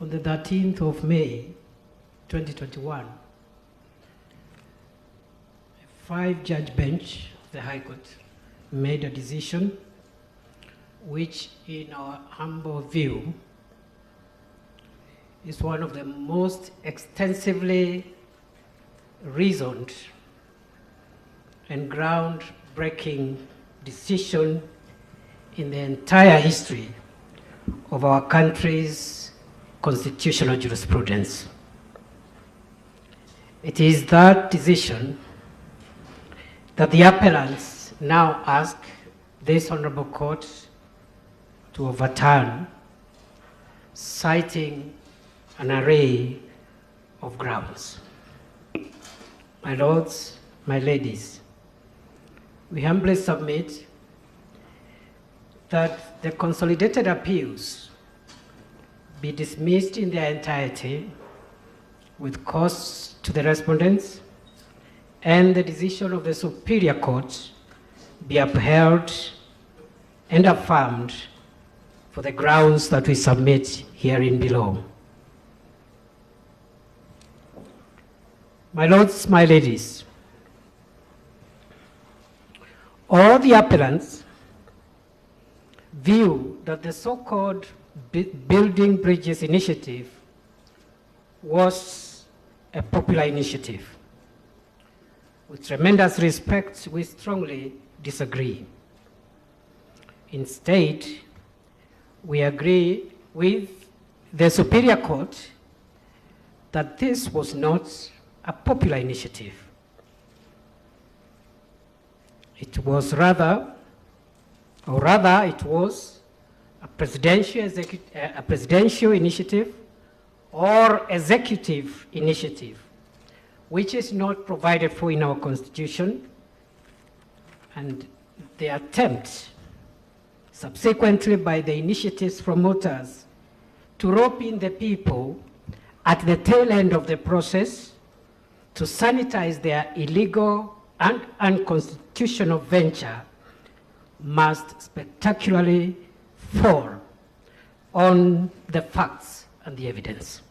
on the 13th of May, 2021, a 5-judge bench of the High Court made a decision which, in our humble view, is one of the most extensively reasoned and groundbreaking decision in the entire history of our country's constitutional jurisprudence. It is that decision that the appellants now ask this Honorable Court to overturn, citing an array of grounds. My lords, my ladies, we humbly submit that the consolidated appeals be dismissed in their entirety with costs to the respondents, and the decision of the Superior Court be upheld and affirmed for the grounds that we submit herein below. My lords, my ladies, all the appellants view that the so-called Building Bridges initiative was a popular initiative. With tremendous respect, we strongly disagree. Instead, we agree with the Superior Court that this was not a popular initiative. It was it was a presidential initiative or executive initiative, which is not provided for in our Constitution, and the attempt subsequently by the initiative's promoters to rope in the people at the tail end of the process to sanitize their illegal and unconstitutional venture must spectacularly fall on the facts and the evidence.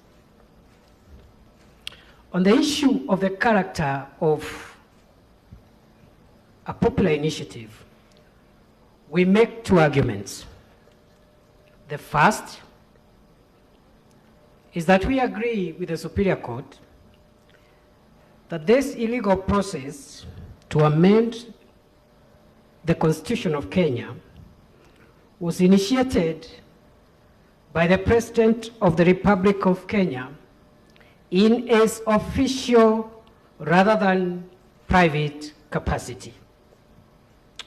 On the issue of the character of a popular initiative, we make two arguments. The first is that we agree with the Superior Court that this illegal process to amend the Constitution of Kenya was initiated by the President of the Republic of Kenya in his official rather than private capacity.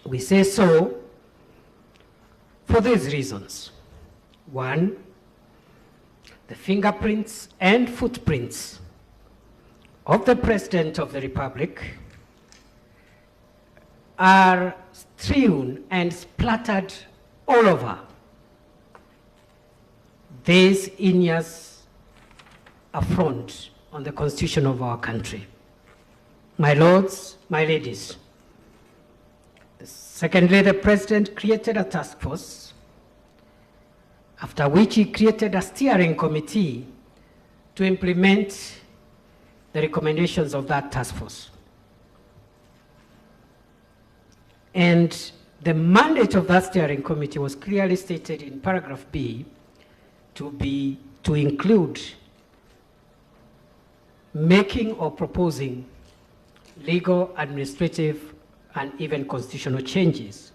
We say so for these reasons. One, the fingerprints and footprints of the President of the Republic are strewn and splattered all over this heinous affront on the Constitution of our country. My lords, my ladies, secondly, the President created a task force, after which he created a steering committee to implement the recommendations of that task force. And the mandate of that steering committee was clearly stated in paragraph B to include making or proposing legal, administrative, and even constitutional changes.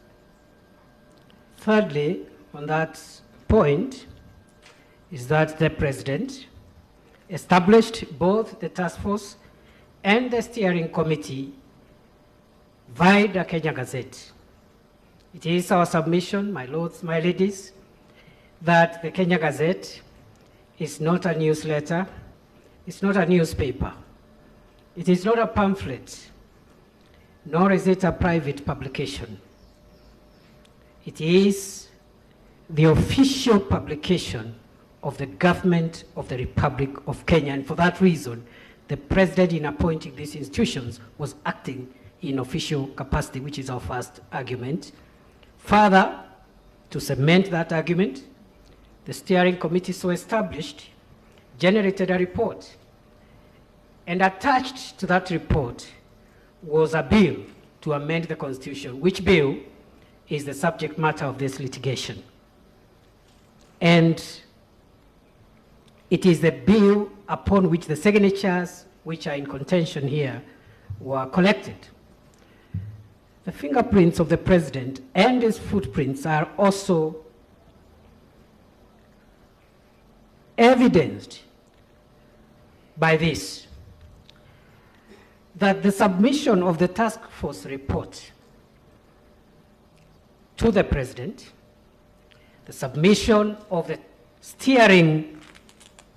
Thirdly, on that point, is that the President established both the task force and the steering committee via the Kenya Gazette. It is our submission, my lords, my ladies, that the Kenya Gazette is not a newsletter, it's not a newspaper, it is not a pamphlet, nor is it a private publication. It is the official publication of the government of the Republic of Kenya, and for that reason, the President, in appointing these institutions, was acting in official capacity, which is our first argument. Further, to cement that argument, the steering committee so established generated a report. And attached to that report was a bill to amend the Constitution, which bill is the subject matter of this litigation. And it is the bill upon which the signatures, which are in contention here, were collected. The fingerprints of the president and his footprints are also evidenced by this, that the submission of the task force report to the president, the submission of the steering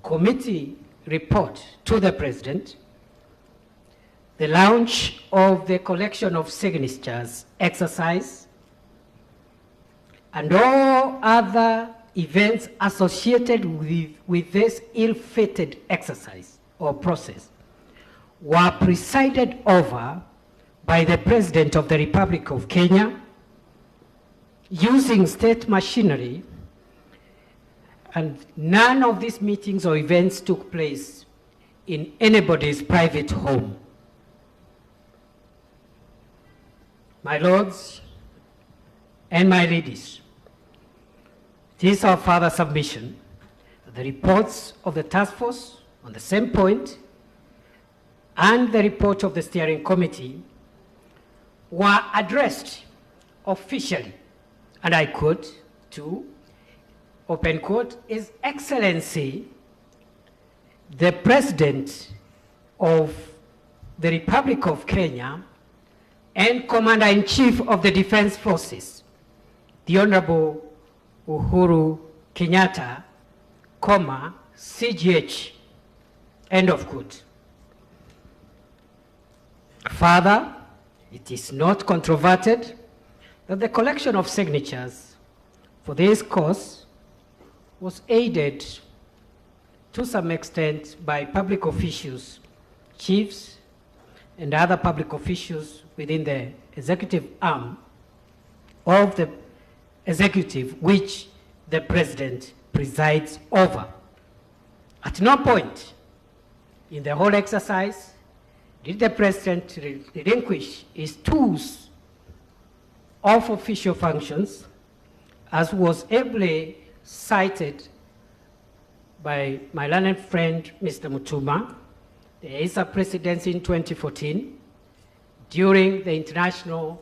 committee report to the president, the launch of the collection of signatures exercise, and all other events associated with this ill-fated exercise or process were presided over by the President of the Republic of Kenya using state machinery, and none of these meetings or events took place in anybody's private home. My lords and my ladies, this is our further submission. The reports of the task force on the same point and the report of the steering committee were addressed officially, and I quote, to, open quote, His Excellency, the President of the Republic of Kenya and Commander-in-Chief of the Defense Forces, the Honorable Uhuru Kenyatta, comma, CGH, end of quote. Further, it is not controverted that the collection of signatures for this cause was aided to some extent by public officials, chiefs, and other public officials within the executive arm of the executive, which the president presides over. At no point in the whole exercise did the president relinquish his tools of official functions, as was ably cited by my learned friend, Mr. Mutuma, the ASA presidency in 2014, during the International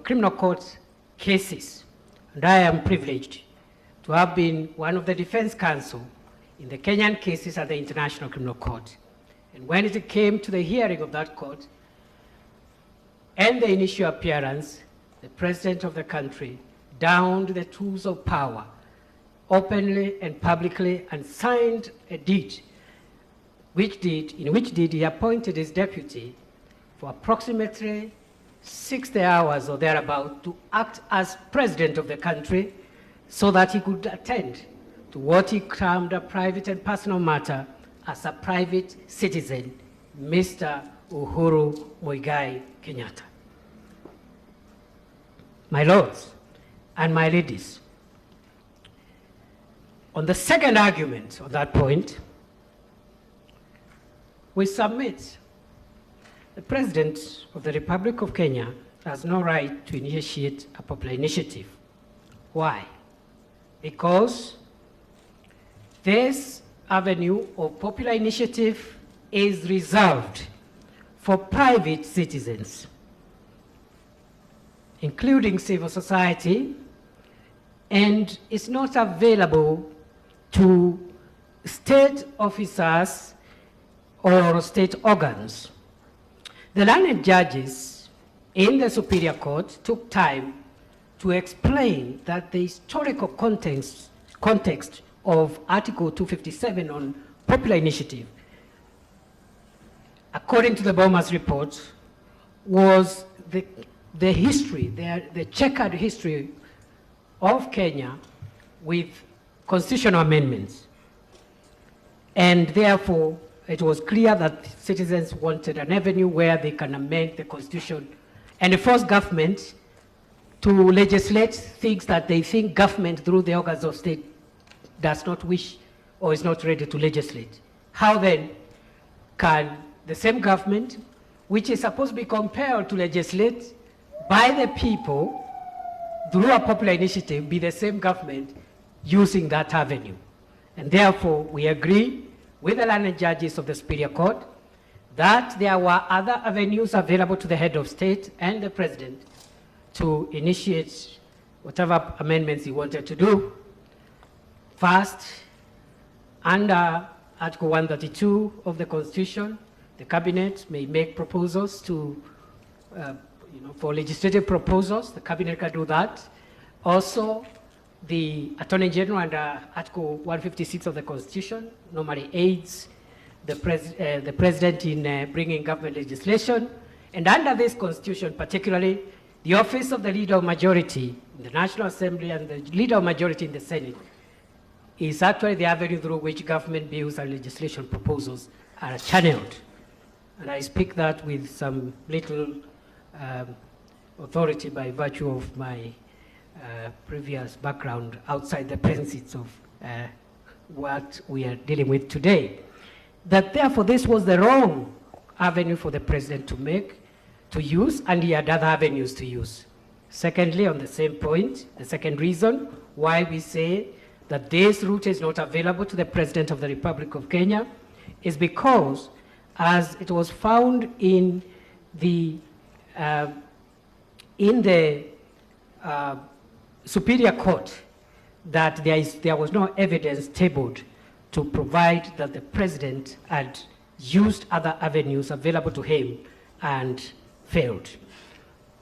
Criminal Court cases. And I am privileged to have been one of the defense counsel in the Kenyan cases at the International Criminal Court. And when it came to the hearing of that court and the initial appearance, the president of the country downed the tools of power openly and publicly and signed a deed, in which deed he appointed his deputy for approximately 60 hours or thereabout to act as president of the country so that he could attend to what he termed a private and personal matter as a private citizen, Mr. Uhuru Muigai Kenyatta. My lords and my ladies, on the second argument on that point, we submit the President of the Republic of Kenya has no right to initiate a popular initiative. Why? Because this avenue of popular initiative is reserved for private citizens, including civil society, and is not available to state officers or state organs. The learned judges in the Superior Court took time to explain that the historical context of Article 257 on popular initiative, according to the Bomas report, was the history, the checkered history of Kenya with constitutional amendments. And therefore, it was clear that citizens wanted an avenue where they can amend the Constitution and force government to legislate things that they think government through the organs of state does not wish or is not ready to legislate. How then can the same government, which is supposed to be compelled to legislate by the people through a popular initiative, be the same government using that avenue? And therefore, we agree with the learned judges of the Superior Court that there were other avenues available to the head of state and the president to initiate whatever amendments he wanted to do. First, under Article 132 of the Constitution, the Cabinet may make proposals to, for legislative proposals. The Cabinet can do that. Also, the Attorney General under Article 156 of the Constitution normally aids the President in bringing government legislation. And under this Constitution, particularly, the office of the Leader of Majority in the National Assembly and the Leader of Majority in the Senate is actually the avenue through which government bills and legislation proposals are channeled. And I speak that with some little authority by virtue of my previous background outside the premises of what we are dealing with today. That therefore this was the wrong avenue for the president to use, and he had other avenues to use. Secondly, on the same point, the second reason why we say that this route is not available to the President of the Republic of Kenya is because, as it was found in the Superior Court, that there was no evidence tabled to provide that the President had used other avenues available to him and failed.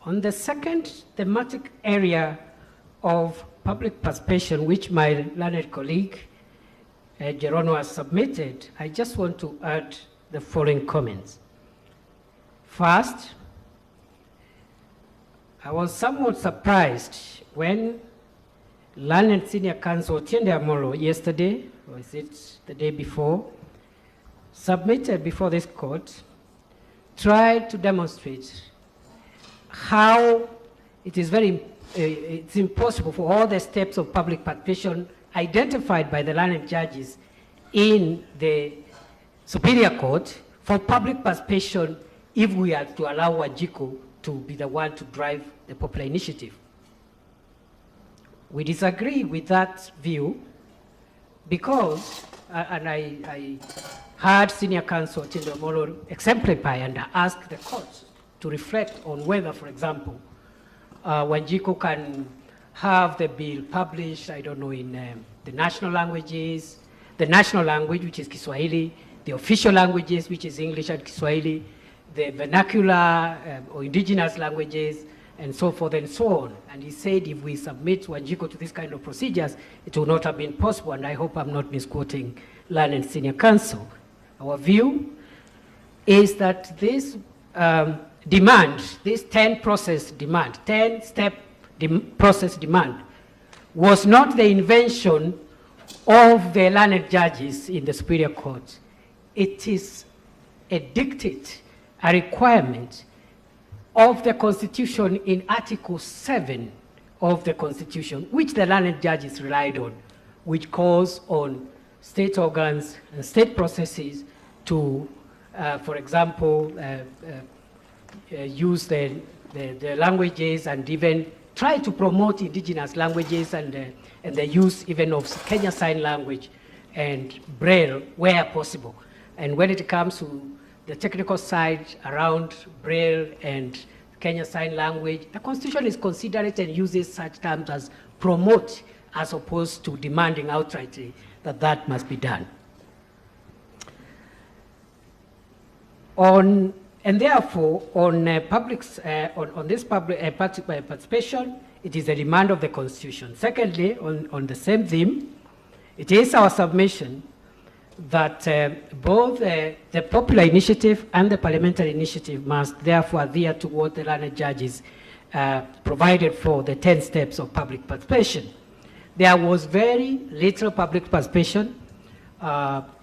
On the second thematic area of public participation, which my learned colleague Gerono has submitted, I just want to add the following comments. First, I was somewhat surprised when learned senior counsel Tiende Amolo yesterday, or is it the day before, submitted before this court, tried to demonstrate how it is it's impossible for all the steps of public participation identified by the learned judges in the Superior Court for public participation if we are to allow Wanjiku to be the one to drive the popular initiative. We disagree with that view because, and I heard senior counsel Tiende Amolo exemplify and ask the court to reflect on whether, for example, Wanjiku can have the bill published, I don't know, in the national languages, the national language, which is Kiswahili, the official languages, which is English and Kiswahili, the vernacular or indigenous languages, and so forth and so on. And he said if we submit Wanjiku to this kind of procedures, it will not have been possible, and I hope I'm not misquoting learned senior counsel. Our view is that this demand, this 10-step process demand, was not the invention of the learned judges in the Superior Court. It is a dictate, a requirement of the Constitution in Article 7 of the Constitution, which the learned judges relied on, which calls on state organs and state processes to, for example, use the languages and even try to promote indigenous languages and the use even of Kenya Sign Language and Braille where possible. And when it comes to the technical side around Braille and Kenya Sign Language, the Constitution is considerate and uses such terms as promote as opposed to demanding outrightly that that must be done. And therefore, on this public participation, it is a demand of the Constitution. Secondly, on the same theme, it is our submission that both the popular initiative and the parliamentary initiative must therefore adhere to what the learned judges provided for the 10 steps of public participation. There was very little public participation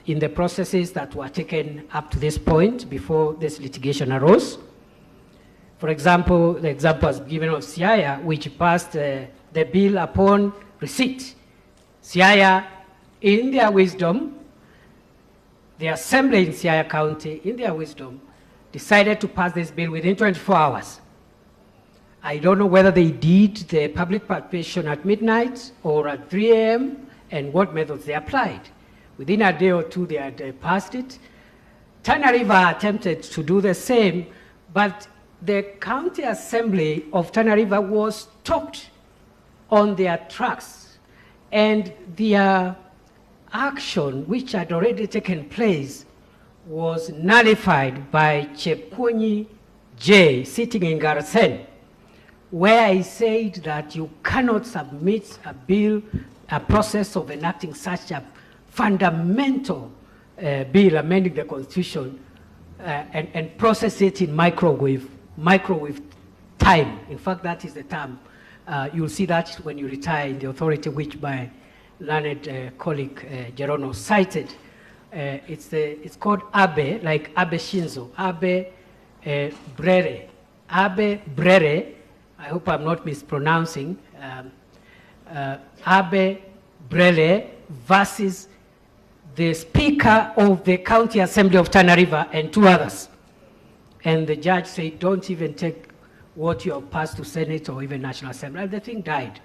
in the processes that were taken up to this point before this litigation arose. For example, the example was given of Siaya, which passed the bill upon receipt. Siaya in their wisdom, the Assembly in Siaya County, in their wisdom, decided to pass this bill within 24 hours. I don't know whether they did the public participation at midnight or at 3 a.m. and what methods they applied. Within a day or two, they had passed it. Tana River attempted to do the same, but the County Assembly of Tana River was stopped on their tracks, and their action, which had already taken place, was nullified by Chepkwony J, sitting in Garsen, where he said that you cannot submit a bill, a process of enacting such a fundamental bill amending the Constitution and process it in microwave time. In fact, that is the term. You'll see that when you retire in the authority which my learned colleague Gerono cited. It's called Abe, like Abe Shinzo, Abe Brere. Abe Brere, I hope I'm not mispronouncing, Abe Brere versus the Speaker of the County Assembly of Tana River and 2 others. And the judge said, don't even take what you have passed to Senate or even National Assembly. And the thing died.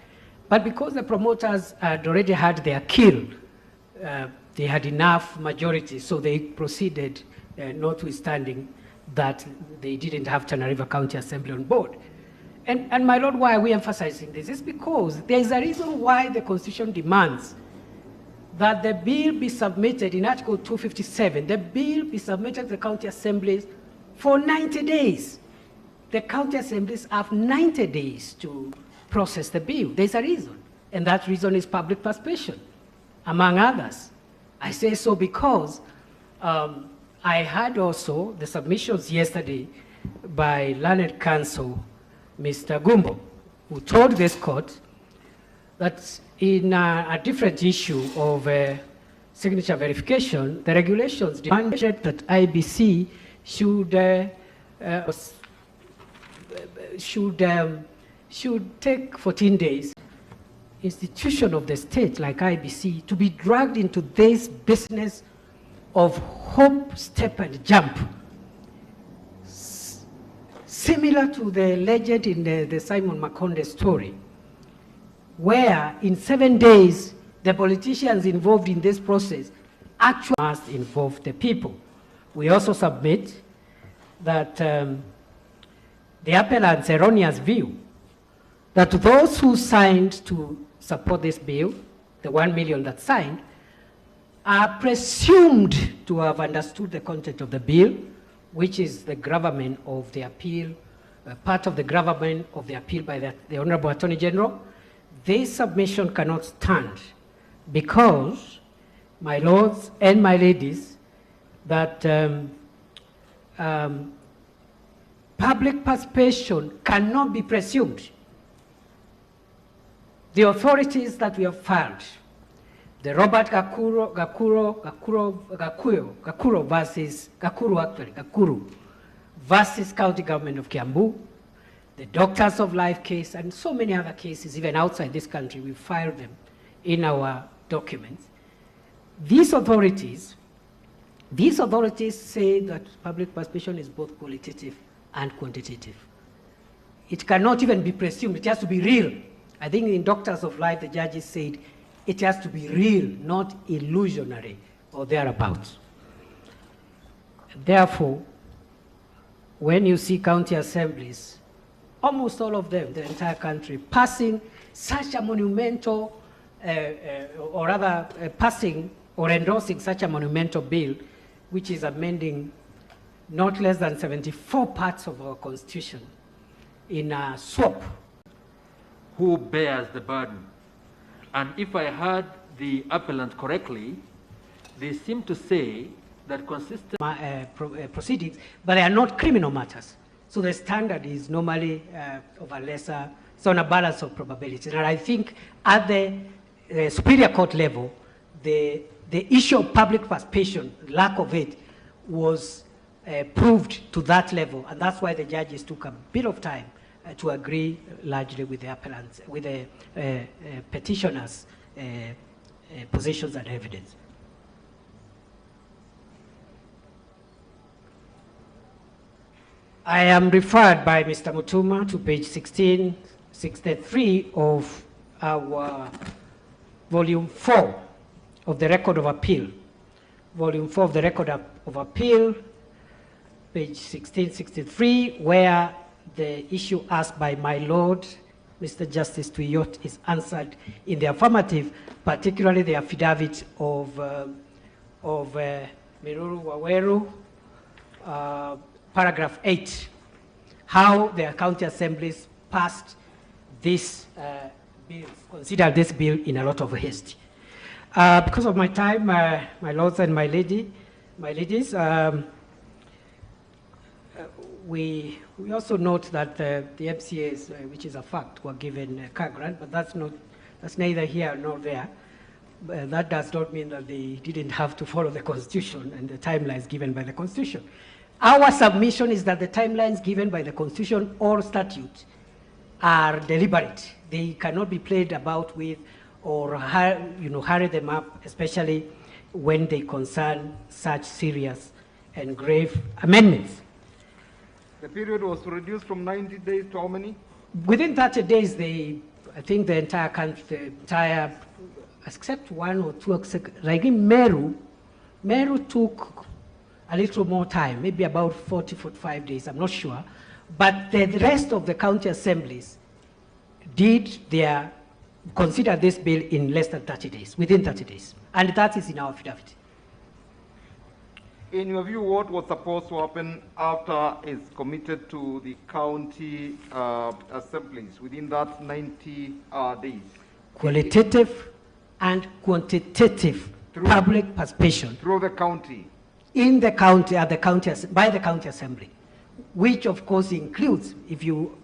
But because the promoters had already had their kill, they had enough majority, so they proceeded, notwithstanding that they didn't have Tana River County Assembly on board. And my Lord, why are we emphasizing this? It's because there is a reason why the Constitution demands that the bill be submitted in Article 257, the bill be submitted to the county assemblies for 90 days. The county assemblies have 90 days to process the bill. There's a reason, and that reason is public participation, among others. I say so because I had also the submissions yesterday by learned counsel, Mr. Gumbo, who told this court that in a different issue of signature verification, the regulations demanded that IBC should take 14 days, institution of the state like IBC, to be dragged into this business of hop, step, and jump. Similar to the legend in the Simon Makonde story, where in 7 days, the politicians involved in this process actually must involve the people. We also submit that the appellant's erroneous view that those who signed to support this bill, the 1 million that signed, are presumed to have understood the content of the bill, which is the gravamen of the appeal, part of the gravamen of the appeal by the Honorable Attorney General. This submission cannot stand because, my lords and my ladies, that public participation cannot be presumed. The authorities that we have filed, the Robert Gakuro versus County Government of Kiambu, the Doctors of Life case, and so many other cases, even outside this country, we filed them in our documents. These authorities say that public participation is both qualitative and quantitative. It cannot even be presumed, it has to be real. I think in Doctors of Life, the judges said it has to be real, not illusionary or thereabouts. Therefore, when you see county assemblies, almost all of them, the entire country, passing such a monumental, or rather passing or endorsing such a monumental bill, which is amending not less than 74 parts of our Constitution in a swap. Who bears the burden? And if I heard the appellant correctly, they seem to say that consistent proceedings, but they are not criminal matters. So the standard is normally of a lesser, it's on a balance of probabilities. And I think at the superior court level, the issue of public participation, lack of it, was proved to that level. And that's why the judges took a bit of time to agree largely with the appellants, with the petitioners' positions and evidence. I am referred by Mr. Mutuma to page 1663 of our volume 4 of the Record of Appeal. Volume 4 of the Record of Appeal, page 1663, where the issue asked by my Lord, Mr. Justice Tuyot, is answered in the affirmative, particularly the affidavit of Miruru Waweru, paragraph 8, how the county assemblies passed this bill, considered this bill in a lot of haste. Because of my time, my lords and my ladies, we also note that the MCAs, which is a fact, were given a car grant, but that's neither here nor there. That does not mean that they didn't have to follow the Constitution and the timelines given by the Constitution. Our submission is that the timelines given by the Constitution or statute are deliberate. They cannot be played about with or hurry them up, especially when they concern such serious and grave amendments. The period was reduced from 90 days to how many? Within 30 days, I think the entire country, except one or two, like in Meru took a little more time, maybe about 40, 45 days, I'm not sure. But the rest of the county assemblies consider this bill in less than 30 days, within 30 days. And that is in our affidavit. In your view, what was supposed to happen after it's committed to the county assemblies within that 90 days? Qualitative and quantitative public participation. Through the county? In the county, by the county assembly, which of course includes, if you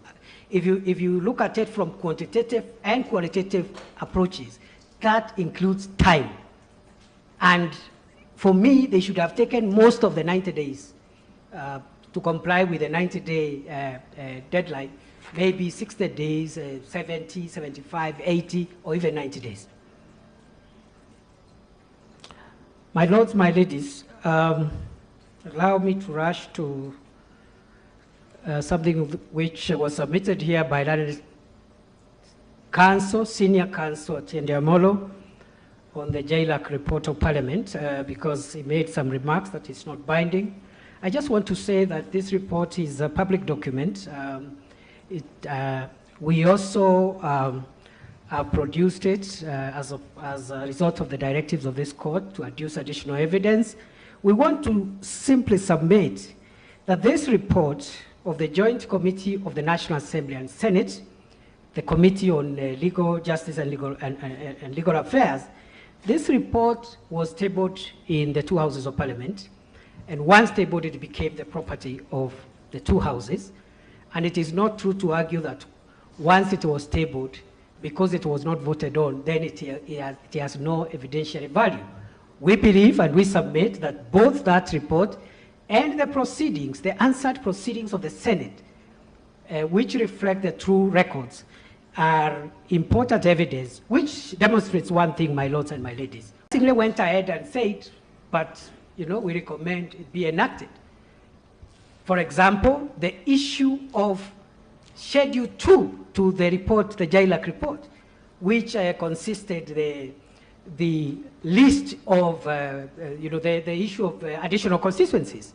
look at it from quantitative and qualitative approaches, that includes time. And for me, they should have taken most of the 90 days to comply with the 90-day deadline, maybe 60 days, 70, 75, 80, or even 90 days. My lords, my ladies, allow me to rush to something which was submitted here by the Senior Counsel Atiende Amolo on the JLAC report of Parliament, because he made some remarks that it's not binding. I just want to say that this report is a public document. We also produced it as a result of the directives of this court to adduce additional evidence. We want to simply submit that this report of the Joint Committee of the National Assembly and Senate, the Committee on Legal Justice and Legal Affairs, this report was tabled in the two houses of Parliament, and once tabled, it became the property of the two houses. And it is not true to argue that once it was tabled, because it was not voted on, then it has no evidentiary value. We believe and we submit that both that report and the proceedings, the answered proceedings of the Senate, which reflect the true records, are important evidence, which demonstrates one thing, my lords and my ladies. Simply went ahead and said, but we recommend it be enacted. For example, the issue of Schedule 2 to the report, the JLAC report, which consisted the list of, the issue of additional constituencies.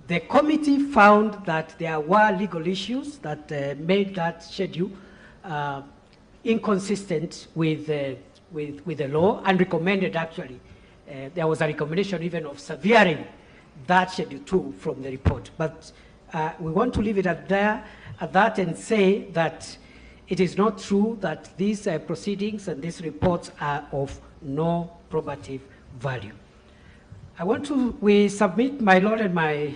The committee found that there were legal issues that made that schedule inconsistent with the law, and recommended, actually, there was a recommendation even of severing that Schedule 2 from the report. But we want to leave it at that and say that it is not true that these proceedings and these reports are of no probative value. We submit, my lord and my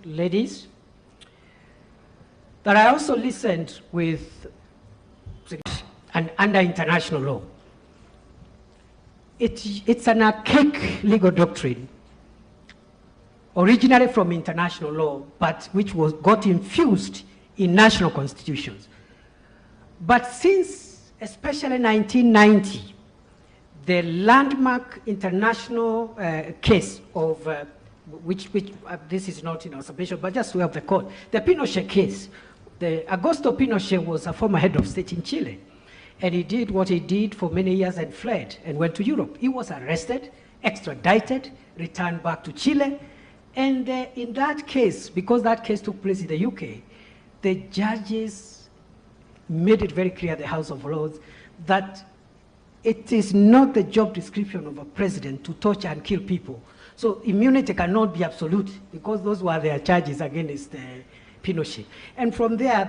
ladies, that I also listened with and under international law. It's an archaic legal doctrine, originally from international law, but which got infused in national constitutions. But since especially 1990, the landmark international case of, which this is not in our submission, but just to help the court, the Pinochet case. The Augusto Pinochet was a former head of state in Chile, and he did what he did for many years and fled and went to Europe. He was arrested, extradited, returned back to Chile, and in that case, because that case took place in the UK, the judges made it very clear, the House of Lords, that it is not the job description of a president to torture and kill people. So immunity cannot be absolute, because those were their charges against Pinochet. And from there,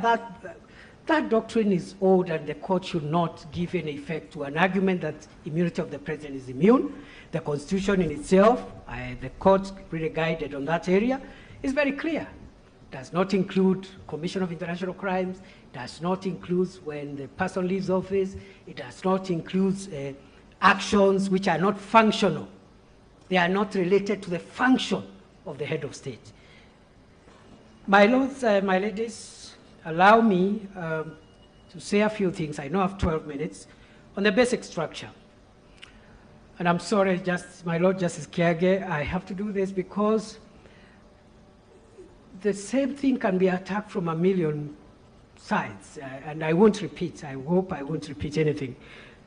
that doctrine is old, and the court should not give any effect to an argument that immunity of the president is immune. The Constitution in itself, the court really guided on that area, is very clear. Does not include commission of international crimes, does not include when the person leaves office, it does not include actions which are not functional. They are not related to the function of the head of state. My lords, my ladies, allow me to say a few things. I know I have 12 minutes on the basic structure. And I'm sorry, my Lord Justice Kiage, I have to do this because the same thing can be attacked from a million sides, and I won't repeat. I hope I won't repeat anything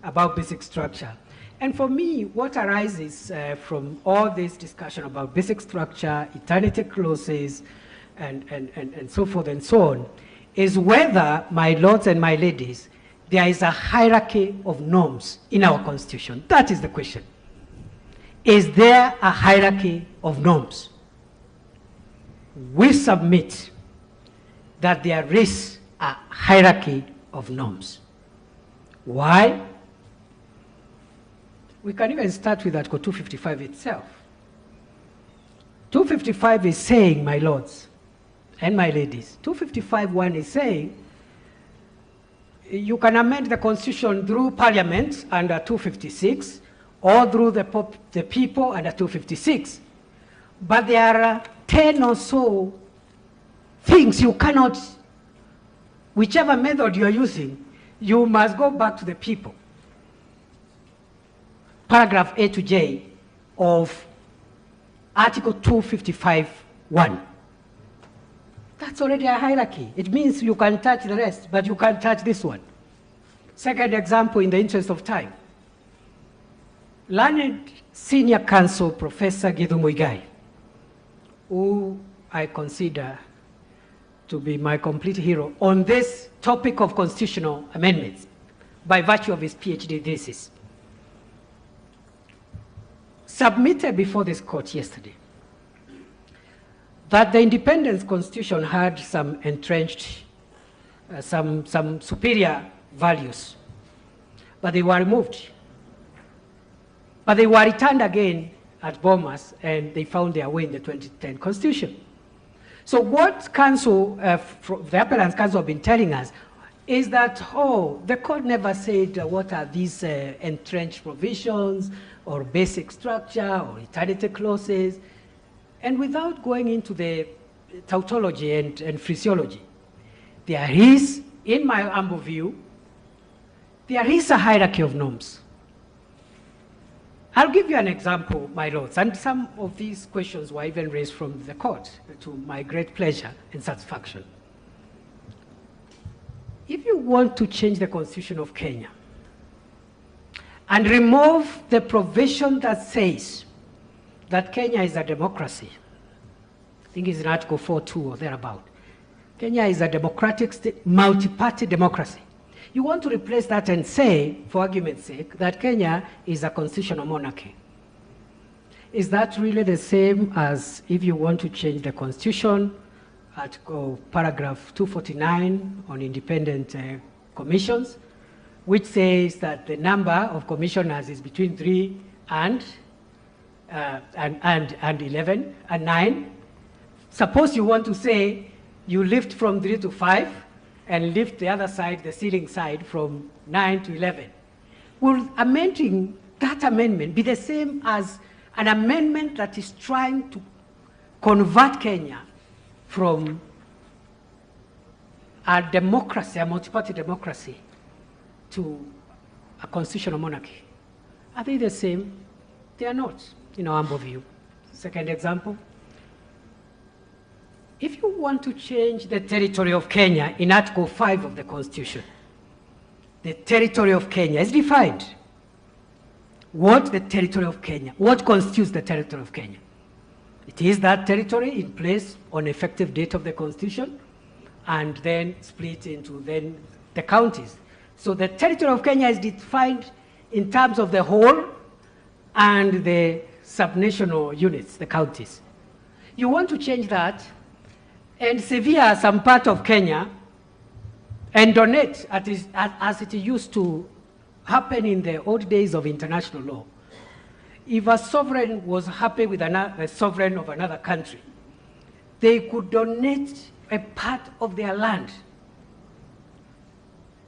about basic structure. And for me, what arises from all this discussion about basic structure, eternity clauses, and so forth and so on, is whether, my lords and my ladies, there is a hierarchy of norms in our Constitution. That is the question. Is there a hierarchy of norms? We submit that there is a hierarchy of norms. Why? We can even start with Article 255 itself. 255 is saying, my lords and my ladies, 255(1) is saying you can amend the Constitution through Parliament under 256 or through the people under 256. But there are 10 or so things you cannot, whichever method you are using, you must go back to the people. Paragraph A to J of Article 255(1). That's already a hierarchy. It means you can touch the rest, but you can't touch this one. Second example, in the interest of time. Learned Senior Counsel Professor Kithure, who I consider to be my complete hero on this topic of constitutional amendments by virtue of his PhD thesis, submitted before this court yesterday that the Independence Constitution had some entrenched, some superior values, but they were removed. But they were returned again at Bomas, and they found their way in the 2010 Constitution. So what counsel, the Appellant's counsel have been telling us is that, oh, the court never said what are these entrenched provisions or basic structure or eternity clauses. And without going into the tautology and phraseology, there is, in my humble view, there is a hierarchy of norms. I'll give you an example, my lords, and some of these questions were even raised from the court, to my great pleasure and satisfaction. If you want to change the Constitution of Kenya and remove the provision that says that Kenya is a democracy, I think it's in Article 4.2 or thereabout. Kenya is a democratic state, multi-party democracy. You want to replace that and say, for argument's sake, that Kenya is a constitutional monarchy. Is that really the same as if you want to change the Constitution, Article paragraph 249 on independent commissions, which says that the number of commissioners is between 3 and 11 and 9. Suppose you want to say you lift from 3 to 5 and lift the other side, the ceiling side, from 9 to 11. Will amending that amendment be the same as an amendment that is trying to convert Kenya from a democracy, a multi-party democracy, to a constitutional monarchy? Are they the same? They are not, in our humble view. Second example, if you want to change the territory of Kenya in Article 5 of the Constitution, the territory of Kenya is defined. What constitutes the territory of Kenya? It is that territory in place on effective date of the Constitution and then split into then the counties. So the territory of Kenya is defined in terms of the whole and the subnational units, the counties. You want to change that and sever some part of Kenya and donate as it used to happen in the old days of international law. If a sovereign was happy with a sovereign of another country, they could donate a part of their land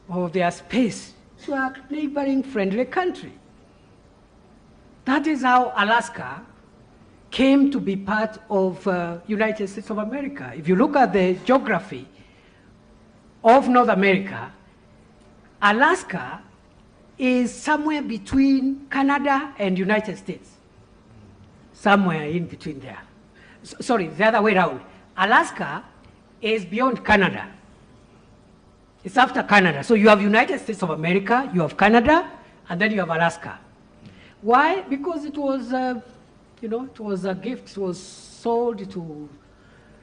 or their space to a neighboring friendly country. That is how Alaska came to be part of United States of America. If you look at the geography of North America, Alaska is somewhere between Canada and United States. Somewhere in between there. Sorry, the other way around. Alaska is beyond Canada. It's after Canada. So you have United States of America, you have Canada, and then you have Alaska. Why? Because it was, it was a gift. It was sold to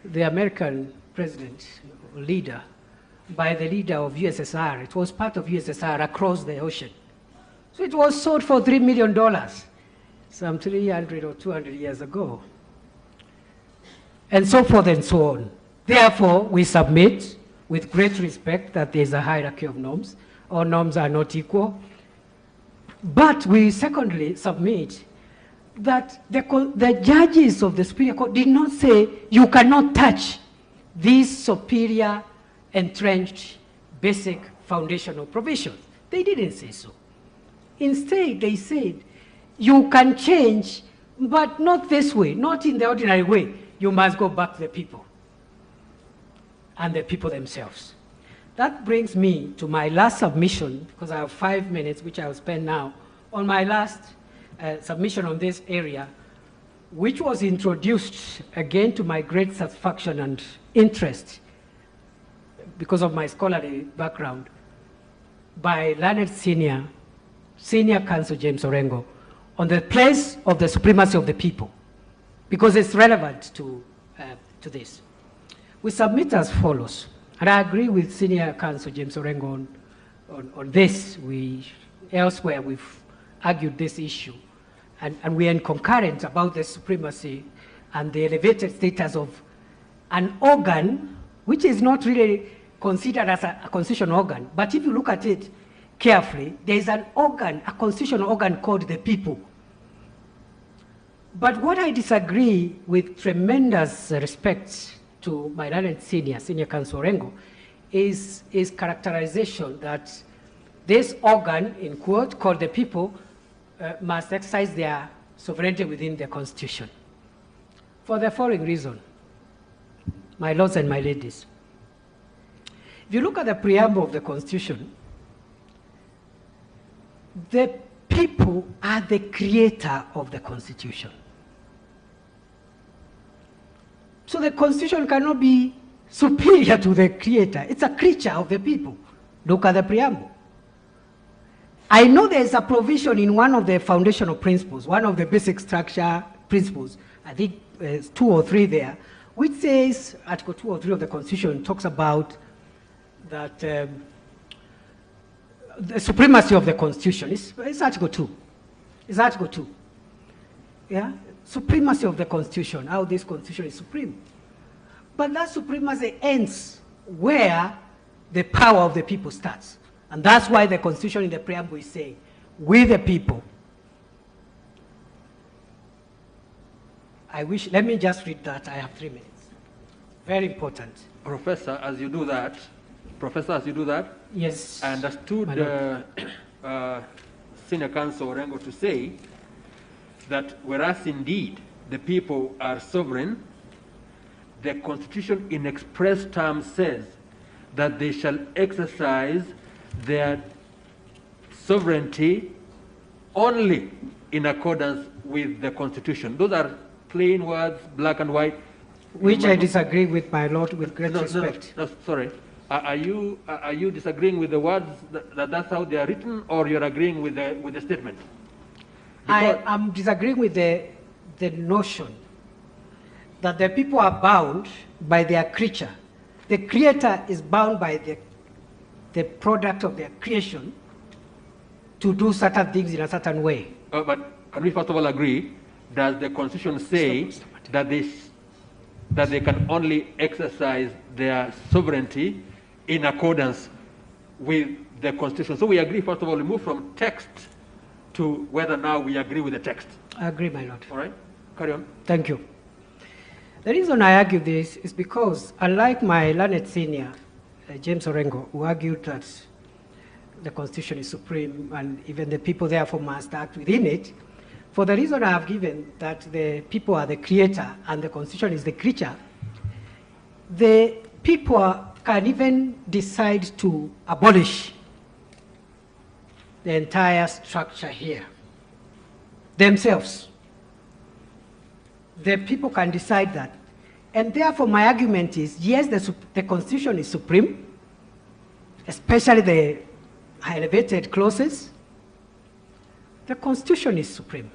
the American president, leader, by the leader of USSR. It was part of USSR across the ocean. So it was sold for $3 million, some 300 or 200 years ago. And so forth and so on. Therefore, we submit with great respect that there's a hierarchy of norms. All norms are not equal. But we secondly submit that the judges of the Superior Court did not say you cannot touch these superior entrenched basic foundational provisions. They didn't say so. Instead, they said you can change, but not this way, not in the ordinary way. You must go back to the people and the people themselves. That brings me to my last submission, because I have 5 minutes, which I will spend now, on my last submission on this area, which was introduced, again, to my great satisfaction and interest, because of my scholarly background, by learned senior counsel James Orengo, on the place of the supremacy of the people, because it's relevant to this. We submit as follows, and I agree with senior counsel James Orengo on this. Elsewhere we've argued this issue, and we are concurrent about the supremacy and the elevated status of an organ which is not really considered as a constitutional organ, but if you look at it carefully, there is an organ, a constitutional organ called the people. But what I disagree with tremendous respect to my learned senior counsel Orengo is characterization that this organ, in quote, called the people, must exercise their sovereignty within the Constitution. For the following reason, my lords and my ladies, if you look at the preamble of the Constitution, the people are the creator of the Constitution. So the Constitution cannot be superior to the creator. It's a creature of the people. Look at the preamble. I know there is a provision in one of the foundational principles, one of the basic structure principles, I think 2 or 3 there, which says, Article 2 or 3 of the Constitution talks about that the supremacy of the Constitution. It's Article 2. It's Article 2. Yeah? Supremacy of the Constitution, how this Constitution is supreme. But that supremacy ends where the power of the people starts. And that's why the Constitution in the preamble is saying, we the people. Let me just read that. I have 3 minutes. Very important. Professor, as you do that, yes, I understood Senior Counsel Orengo to say that whereas indeed the people are sovereign, the Constitution in express terms says that they shall exercise their sovereignty only in accordance with the Constitution. Those are plain words, black and white. Which I disagree with, my lord, with great respect. No, sorry. Are you disagreeing with the words that's how they are written, or you're agreeing with the statement? I am disagreeing with the notion that the people are bound by their creature. The creator is bound by the product of their creation to do certain things in a certain way. But can we first of all agree, does the Constitution say that they can only exercise their sovereignty in accordance with the Constitution? So we agree, first of all, we move from text to whether now we agree with the text. I agree, my lord. All right, carry on. Thank you. The reason I argue this is because, unlike my learned senior, James Orengo, who argued that the Constitution is supreme and even the people therefore must act within it, for the reason I have given, that the people are the creator and the Constitution is the creature, the people can even decide to abolish the entire structure here themselves. The people can decide that. And therefore my argument is, yes, the Constitution is supreme, especially the elevated clauses. The Constitution is supreme.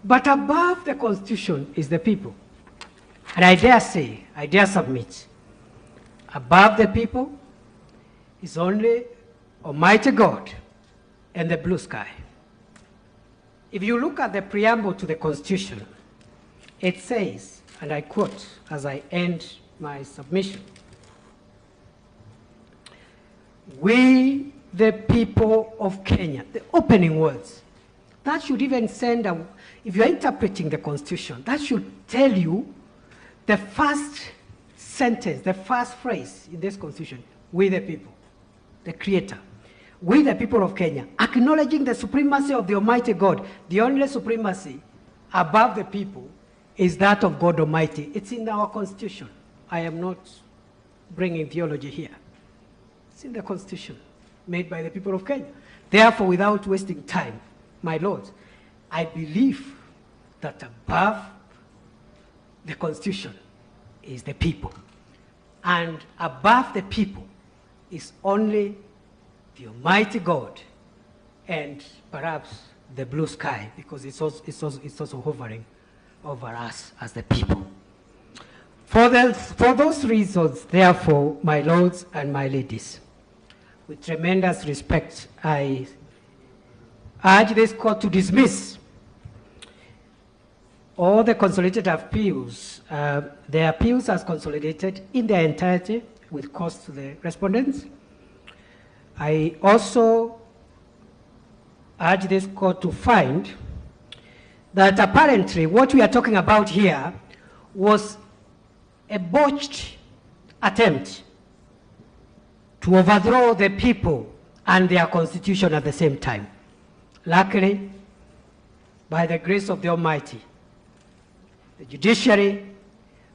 But above the Constitution is the people. And I dare say, I dare submit, above the people is only Almighty God and the blue sky. If you look at the preamble to the Constitution, it says, and I quote as I end my submission, "We, the people of Kenya," the opening words. That should even send a, if you're interpreting the Constitution, that should tell you the first sentence, the first phrase in this Constitution, "We the people," the Creator. We the people of Kenya, acknowledging the supremacy of the Almighty God. The only supremacy above the people is that of God Almighty. It's in our Constitution. I am not bringing theology here. It's in the Constitution made by the people of Kenya. Therefore, without wasting time, my lords, I believe that above the Constitution is the people. And above the people is only the Almighty God and perhaps the blue sky, because it's also hovering over us as the people. For those reasons, therefore, my lords and my ladies, with tremendous respect, I urge this court to dismiss all the consolidated appeals, the appeals as consolidated in their entirety with cost to the respondents. I also urge this court to find that apparently what we are talking about here was a botched attempt to overthrow the people and their constitution at the same time. Luckily, by the grace of the Almighty, the judiciary,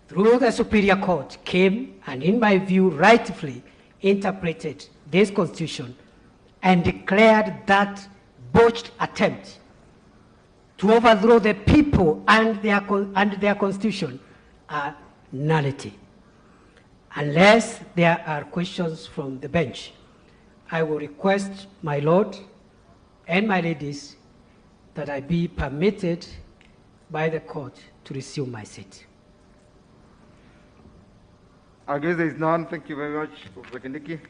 through the Superior Court, came and, in my view, rightfully interpreted this Constitution and declared that botched attempt to overthrow the people and their Constitution a nullity. Unless there are questions from the bench, I will request my Lord and my ladies that I be permitted by the court to resume my seat. I guess there is none. Thank you very much, Professor Kindiki.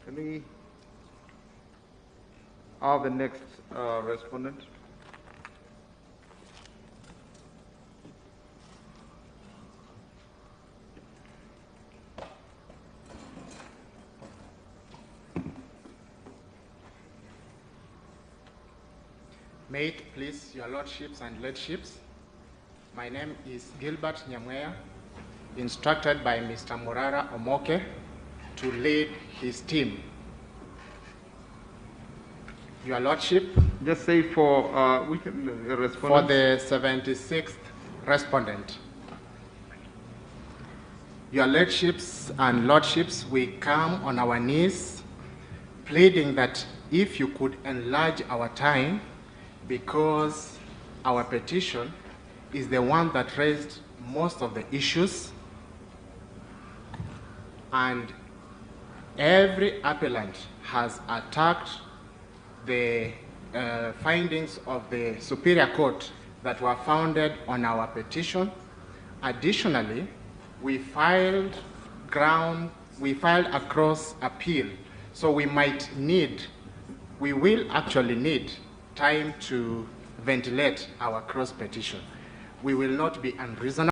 Can we have the next respondent? May it please your lordships and ladyship, my name is Gilbert Nyamweya, instructed by Mr. Morara Omoke to lead his team. Your lordship, Just say for which respondent? for the 76th respondent. Your ladyship and lordships, we come on our knees pleading that if you could enlarge our time, because our petition is the one that raised most of the issues, and every appellant has attacked the findings of the Superior Court that were founded on our petition. Additionally, we filed a cross appeal, so we will actually need time to ventilate our cross petition. We will not be unreasonable.